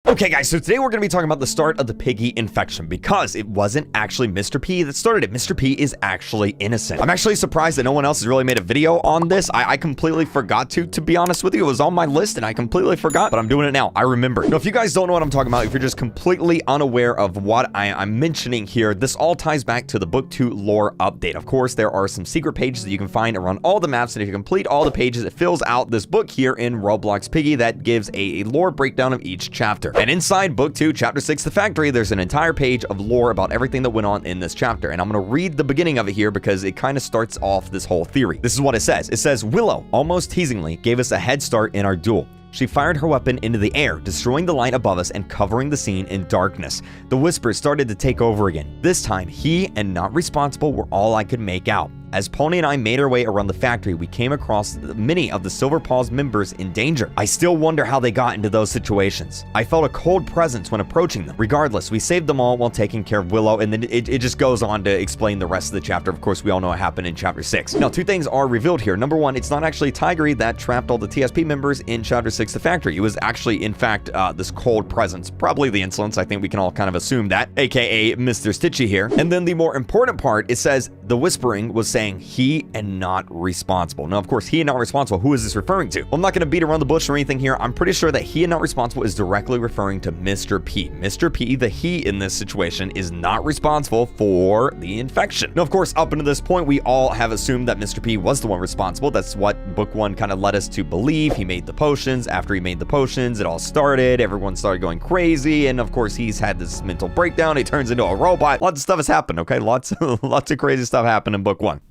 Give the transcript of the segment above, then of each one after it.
Okay guys, so today we're going to be talking about the start of the Piggy infection because it wasn't actually Mr. P that started it. Mr. P is actually innocent. I'm actually surprised that no one else has really made a video on this. I completely forgot to be honest with you. It was on my list and I completely forgot, but I'm doing it now. I remember. Now, if you guys don't know what I'm talking about, if you're just completely unaware of what I'm mentioning here, this all ties back to the Book 2 lore update. Of course, there are some secret pages that you can find around all the maps, and if you complete all the pages, it fills out this book here in Roblox Piggy that gives a lore breakdown of each chapter. And inside Book 2, Chapter 6, The Factory, there's an entire page of lore about everything that went on in this chapter. And I'm going to read the beginning of it here because it kind of starts off this whole theory. This is what it says. It says, Willow, almost teasingly, gave us a head start in our duel. She fired her weapon into the air, destroying the light above us and covering the scene in darkness. The whispers started to take over again. This time, he and not responsible were all I could make out. As Pony and I made our way around the factory, we came across many of the Silver Paws members in danger. I still wonder how they got into those situations. I felt a cold presence when approaching them. Regardless, we saved them all while taking care of Willow, and then it just goes on to explain the rest of the chapter. Of course, we all know what happened in Chapter 6. Now, two things are revealed here. Number one, it's not actually Tigray that trapped all the TSP members in Chapter 6, The Factory. It was actually, in fact, this cold presence. Probably the Insolence. I think we can all kind of assume that, aka Mr. Stitchy here. And then the more important part, it says the whispering was saying he and not responsible. Now, of course, he and not responsible, who is this referring to? Well, I'm not going to beat around the bush or anything here. I'm pretty sure that he and not responsible is directly referring to Mr. P. Mr. P, the he in this situation, is not responsible for the infection. Now, of course, up until this point, we all have assumed that Mr. P was the one responsible. That's what Book 1 kind of led us to believe. He made the potions. After he made the potions, it all started. Everyone started going crazy. And of course, he's had this mental breakdown. He turns into a robot. Lots of stuff has happened, okay? Lots of crazy stuff happened in Book 1.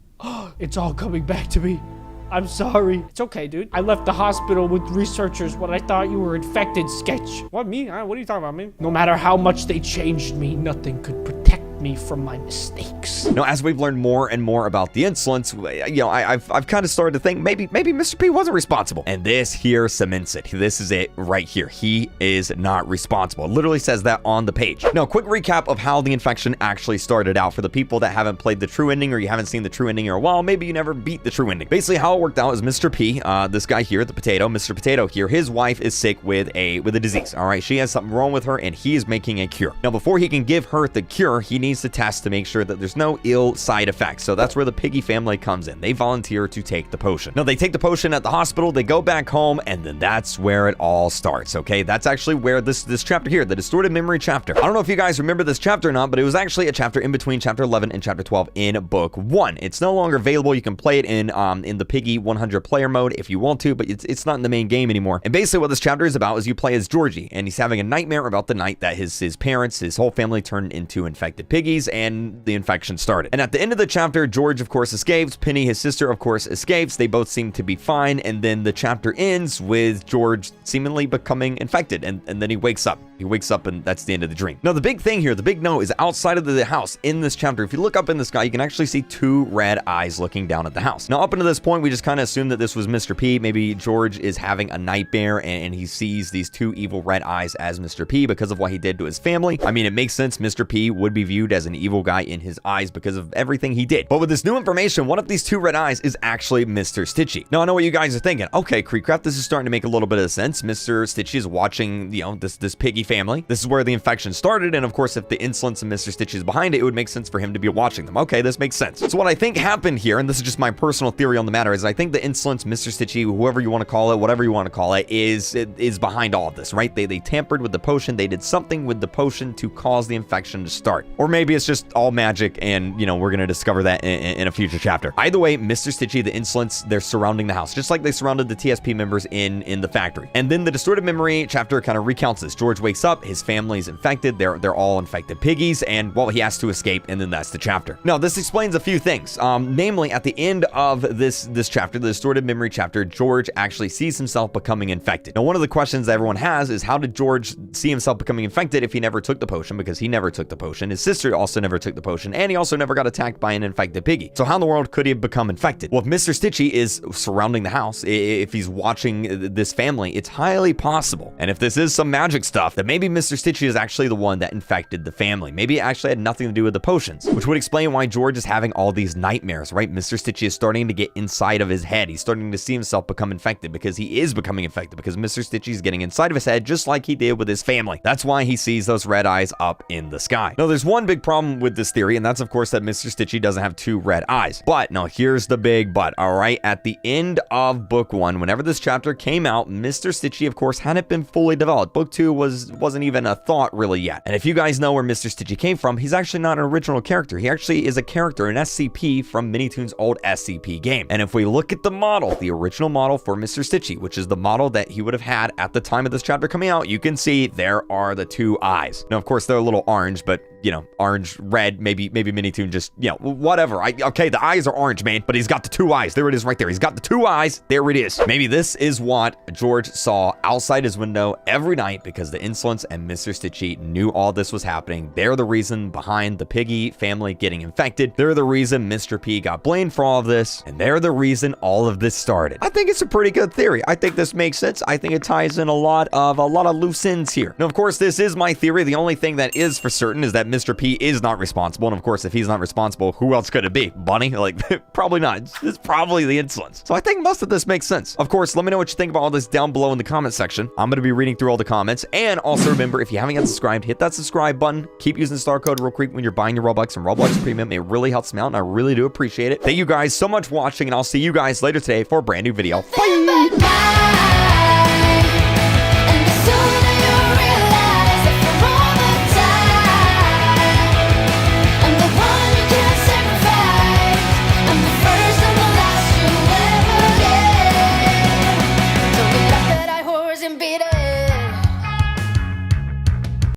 It's all coming back to me. I'm sorry. It's okay, dude. I left the hospital with researchers when I thought you were infected, Sketch. What, me? What are you talking about, man? No matter how much they changed me, nothing could protect me from my mistakes. Now, as we've learned more and more about the Insolence, you know, I've kind of started to think maybe Mr. P wasn't responsible. And this here cements it. This is it right here. He is not responsible. It literally says that on the page. Now, quick recap of how the infection actually started out for the people that haven't played the true ending or you haven't seen the true ending in a while. Maybe you never beat the true ending. Basically, how it worked out is Mr. P, this guy here, the potato, Mr. Potato here, his wife is sick with a disease. All right, she has something wrong with her and he is making a cure. Now, before he can give her the cure, he needs to test to make sure that there's no ill side effects. So that's where the Piggy family comes in. They volunteer to take the potion. Now, they take the potion at the hospital, they go back home, and then that's where it all starts, okay? That's actually where this chapter here, the Distorted Memory chapter. I don't know if you guys remember this chapter or not, but it was actually a chapter in between Chapter 11 and Chapter 12 in Book 1. It's no longer available. You can play it in the Piggy 100 player mode if you want to, but it's not in the main game anymore. And basically what this chapter is about is you play as Georgie, and he's having a nightmare about the night that his parents, his whole family turned into infected piggies, and the infection started. And at the end of the chapter, George, of course, escapes. Penny, his sister, of course, escapes. They both seem to be fine. And then the chapter ends with George seemingly becoming infected. And then he wakes up. He wakes up and that's the end of the dream. Now, the big thing here, the big note is outside of the house in this chapter. If you look up in the sky, you can actually see two red eyes looking down at the house. Now, up until this point, we just kind of assumed that this was Mr. P. Maybe George is having a nightmare and he sees these two evil red eyes as Mr. P because of what he did to his family. I mean, it makes sense. Mr. P would be viewed as an evil guy in his eyes because of everything he did. But with this new information, one of these two red eyes is actually Mr. Stitchy. Now, I know what you guys are thinking. Okay, Creekcraft, this is starting to make a little bit of sense. Mr. Stitchy is watching, you know, this Piggy family. This is where the infection started, and of course, if the Insolence and Mr. Stitchy is behind it, it would make sense for him to be watching them. Okay, this makes sense. So what I think happened here, and this is just my personal theory on the matter, is I think the Insolence, Mr. Stitchy, whoever you want to call it, whatever you want to call it, is behind all of this, right? They tampered with the potion. They did something with the potion to cause the infection to start. Or maybe it's just all magic and, you know, we're going to discover that in a future chapter. Either way, Mr. Stitchy, the Insolence, they're surrounding the house, just like they surrounded the TSP members in the factory. And then the Distorted Memory chapter kind of recounts this. George wakes up, his family's infected, they're all infected piggies, and, well, he has to escape, and then that's the chapter. Now, this explains a few things. Namely, at the end of this chapter, the Distorted Memory chapter, George actually sees himself becoming infected. Now, one of the questions that everyone has is, how did George see himself becoming infected if he never took the potion? Because he never took the potion. His sister also never took the potion, and he also never got attacked by an infected piggy. So how in the world could he have become infected? Well, if Mr. Stitchy is surrounding the house, if he's watching this family, it's highly possible. And if this is some magic stuff, that maybe Mr. Stitchy is actually the one that infected the family. Maybe it actually had nothing to do with the potions, which would explain why George is having all these nightmares, right? Mr. Stitchy is starting to get inside of his head. He's starting to see himself become infected because he is becoming infected because Mr. Stitchy is getting inside of his head just like he did with his family. That's why he sees those red eyes up in the sky. Now, there's one big problem with this theory, and that's, of course, that Mr. Stitchy doesn't have 2 red eyes. But, no, here's the big but, all right? At the end of book 1, whenever this chapter came out, Mr. Stitchy, of course, hadn't been fully developed. Book 2 wasn't even a thought really yet. And if you guys know where Mr. Stitchy came from, he's actually not an original character. He actually is a character, an SCP from Minitoon's old SCP game. And if we look at the model, the original model for Mr. Stitchy, which is the model that he would have had at the time of this chapter coming out, you can see there are the 2 eyes. Now, of course, they're a little orange, but you know, orange, red, maybe Minitoon just, you know, whatever. Okay, the eyes are orange, man, but he's got the 2 eyes. There it is right there. He's got the 2 eyes. There it is. Maybe this is what George saw outside his window every night because the Insolence and Mr. Stitchy knew all this was happening. They're the reason behind the Piggy family getting infected. They're the reason Mr. P got blamed for all of this, and they're the reason all of this started. I think it's a pretty good theory. I think this makes sense. I think it ties in a lot of loose ends here. Now, of course, this is my theory. The only thing that is for certain is that Mr. P is not responsible. And of course, if he's not responsible, who else could it be? Bunny? Like, probably not. It's probably the Insolence. So I think most of this makes sense. Of course, let me know what you think about all this down below in the comment section. I'm going to be reading through all the comments. And also remember, if you haven't yet subscribed, hit that subscribe button. Keep using the star code real quick when you're buying your Robux and Roblox Premium. It really helps me out, and I really do appreciate it. Thank you guys so much for watching, and I'll see you guys later today for a brand new video. Bye!